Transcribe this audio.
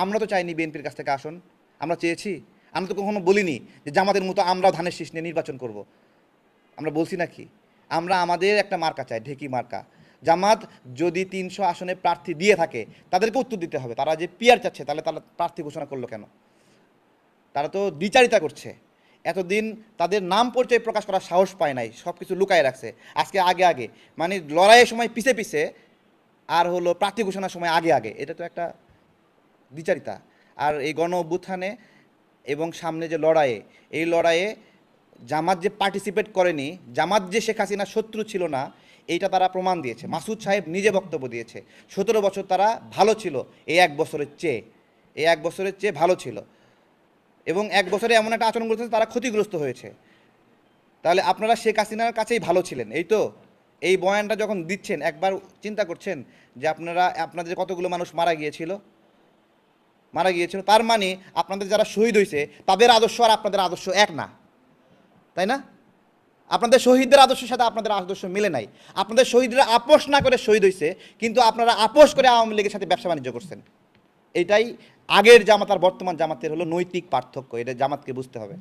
আমরা তো চাইনি বিএনপির কাছ থেকে আসন, আমরা চেয়েছি? আমরা তো কখনো বলিনি যে জামাতের মতো আমরাও ধানের শীষ নিয়ে নির্বাচন করব। আমরা বলছি নাকি? আমরা আমাদের একটা মার্কা চাই, ঢেকি মার্কা। জামাত যদি 300 আসনে প্রার্থী দিয়ে থাকে তাদেরকে উত্তর দিতে হবে। তারা যে পিয়ার চাচ্ছে, তাহলে তারা প্রার্থী ঘোষণা করলো কেন? তারা তো দ্বিচারিতা করছে। এতদিন তাদের নাম পরিচয় প্রকাশ করার সাহস পায় নাই, সব কিছু লুকায় রাখছে। আজকে আগে আগে, মানে লড়াইয়ের সময় পিছে পিছে, আর হলো প্রার্থী ঘোষণার সময় আগে আগে, এটা তো একটা দ্বিচারিতা। আর এই গণ অভ্যুত্থানে এবং সামনে যে লড়াইয়ে, এই লড়াইয়ে জামাত যে পার্টিসিপেট করেনি, জামাত যে শেখ হাসিনার শত্রু ছিল না, এইটা তারা প্রমাণ দিয়েছে। মাসুদ সাহেব নিজে বক্তব্য দিয়েছে 17 বছর তারা ভালো ছিল, এই এক বছরের চেয়ে ভালো ছিল, এবং এক বছরে এমন একটা আচরণ করতেছে তারা ক্ষতিগ্রস্ত হয়েছে। তাহলে আপনারা শেখ হাসিনার কাছেই ভালো ছিলেন, এই তো? এই বয়ানটা যখন দিচ্ছেন, একবার চিন্তা করছেন যে আপনাদের কতগুলো মানুষ মারা গিয়েছিল, তার মানে আপনাদের যারা শহীদ হয়েছে তাদের আদর্শ আর আপনাদের আদর্শ এক না, তাই না? আপনাদের শহীদদের আদর্শের সাথে আপনাদের আদর্শ মিলে নাই। আপনাদের শহীদরা আপোষ না করে শহীদ হয়েছে, কিন্তু আপনারা আপোষ করে আওয়ামী লীগের সাথে ব্যবসা বাণিজ্য করছেন। এটাই আগের জামাত আর বর্তমান জামাতের হলো নৈতিক পার্থক্য, এটা জামাতকে বুঝতে হবে।